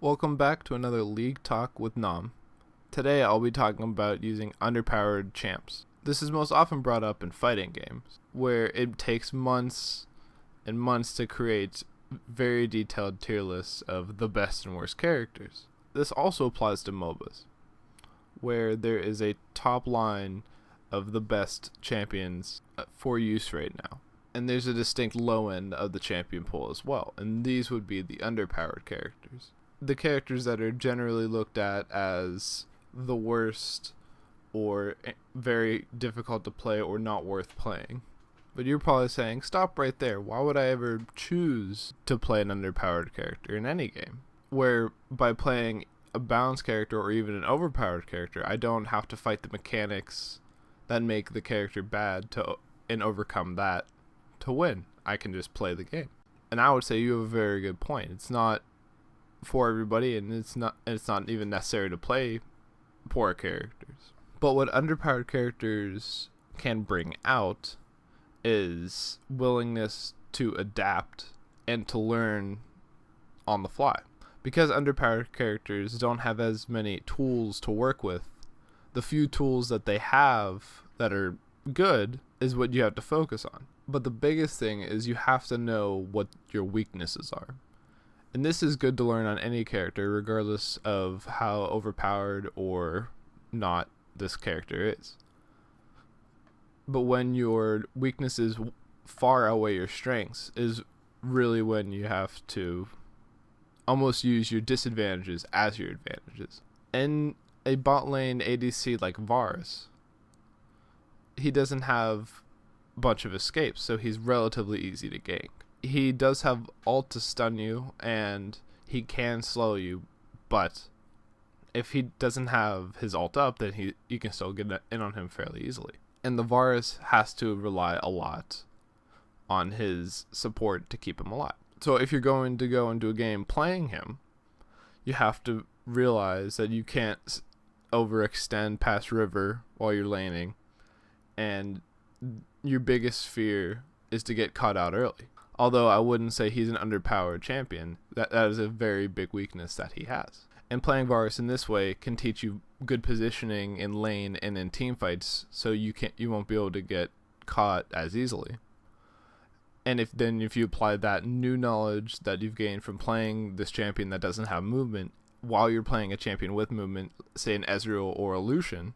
Welcome back to another League Talk with Nam. Today I'll be talking about using underpowered champs. This is most often brought up in fighting games, where it takes months and months to create very detailed tier lists of the best and worst characters. This also applies to MOBAs, where there is a top line of the best champions for use right now. And there's a distinct low end of the champion pool as well, and these would be the underpowered characters. The characters that are generally looked at as the worst or very difficult to play or not worth playing. But you're probably saying, stop right there. Why would I ever choose to play an underpowered character in any game? Where by playing a balanced character or even an overpowered character, I don't have to fight the mechanics that make the character bad and overcome that to win. I can just play the game. And I would say you have a very good point. It's not for everybody, and it's not even necessary to play poor characters. But what underpowered characters can bring out is willingness to adapt and to learn on the fly. Because underpowered characters don't have as many tools to work with, the few tools that they have that are good is what you have to focus on. But the biggest thing is you have to know what your weaknesses are. And this is good to learn on any character, regardless of how overpowered or not this character is. But when your weaknesses far outweigh your strengths is really when you have to almost use your disadvantages as your advantages. In a bot lane ADC like Varus, he doesn't have a bunch of escapes, so he's relatively easy to gank. He does have ult to stun you, and he can slow you, but if he doesn't have his ult up, then you can still get in on him fairly easily. And the Varus has to rely a lot on his support to keep him alive. So if you're going to go into a game playing him, you have to realize that you can't overextend past river while you're laning, and your biggest fear is to get caught out early. Although I wouldn't say he's an underpowered champion, that is a very big weakness that he has. And playing Varus in this way can teach you good positioning in lane and in team fights, so you won't be able to get caught as easily. And if you apply that new knowledge that you've gained from playing this champion that doesn't have movement, while you're playing a champion with movement, say an Ezreal or a Lucian,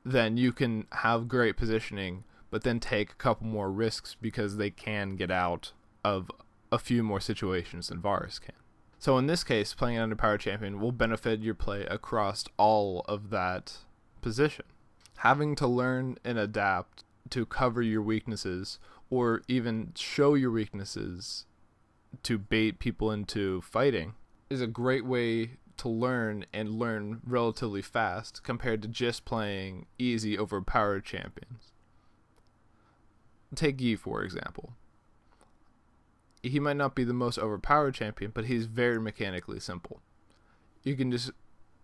then you can have great positioning, but then take a couple more risks because they can get out of a few more situations than Varus can. So in this case, playing an underpowered champion will benefit your play across all of that position. Having to learn and adapt to cover your weaknesses or even show your weaknesses to bait people into fighting is a great way to learn and learn relatively fast compared to just playing easy overpowered champions. Take Yi, for example. He might not be the most overpowered champion, but he's very mechanically simple. You can just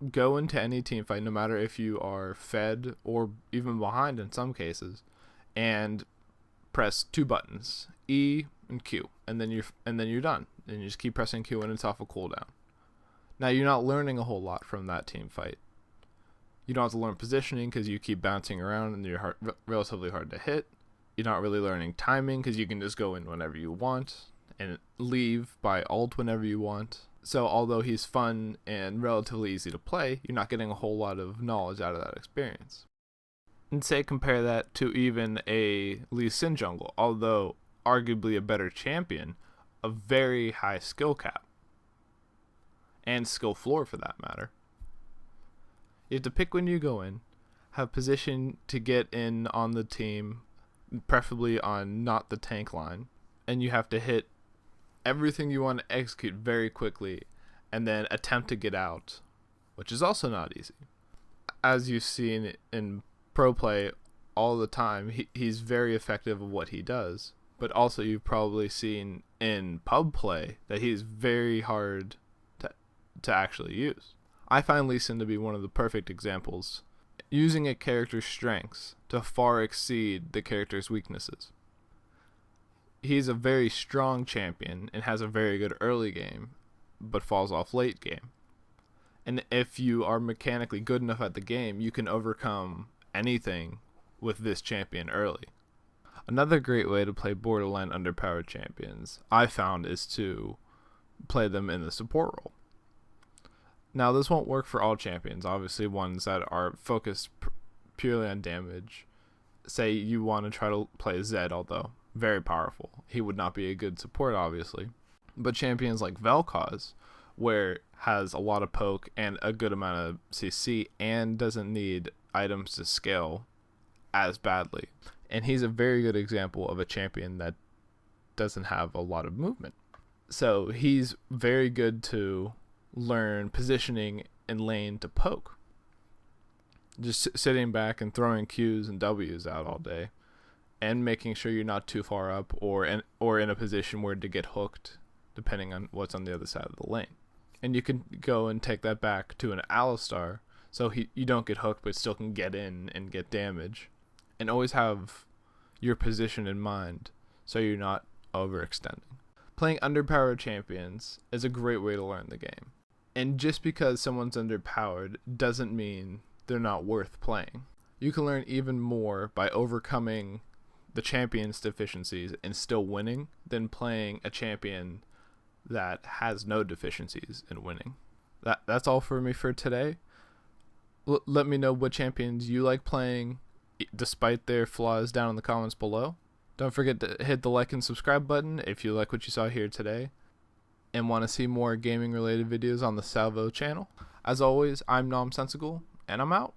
go into any team fight, no matter if you are fed or even behind in some cases, and press two buttons, E and Q, and then you're done. And you just keep pressing Q and it's off a cooldown. Now you're not learning a whole lot from that team fight. You don't have to learn positioning because you keep bouncing around and you're relatively hard to hit. You're not really learning timing because you can just go in whenever you want and leave by ult whenever you want. So although he's fun and relatively easy to play, you're not getting a whole lot of knowledge out of that experience. And say compare that to even a Lee Sin jungle, although arguably a better champion, a very high skill cap. And skill floor for that matter. You have to pick when you go in, have position to get in on the team, preferably on not the tank line, and you have to hit everything you want to execute very quickly and then attempt to get out, which is also not easy. As you've seen in pro play all the time, he's very effective at what he does, but also you've probably seen in pub play that he's very hard to actually use. I find Lee Sin to be one of the perfect examples, using a character's strengths to far exceed the character's weaknesses. He's a very strong champion and has a very good early game, but falls off late game. And if you are mechanically good enough at the game, you can overcome anything with this champion early. Another great way to play borderline underpowered champions, I found, is to play them in the support role. Now, this won't work for all champions. Obviously, ones that are focused purely on damage. Say you want to try to play Zed, although very powerful. He would not be a good support, obviously. But champions like Vel'Koz, where has a lot of poke and a good amount of CC and doesn't need items to scale as badly. And he's a very good example of a champion that doesn't have a lot of movement. So he's very good to learn positioning in lane to poke. Just sitting back and throwing Qs and Ws out all day and making sure you're not too far up or in a position where to get hooked, depending on what's on the other side of the lane. And you can go and take that back to an Alistar, so you don't get hooked but still can get in and get damage. And always have your position in mind so you're not overextending. Playing underpowered champions is a great way to learn the game. And just because someone's underpowered doesn't mean they're not worth playing. You can learn even more by overcoming the champion's deficiencies and still winning than playing a champion that has no deficiencies in winning. That's all for me for today. Let me know what champions you like playing despite their flaws down in the comments below. Don't forget to hit the like and subscribe button if you like what you saw here today and want to see more gaming related videos on the Salvo channel. As always, I'm Nom Sensical, and I'm out.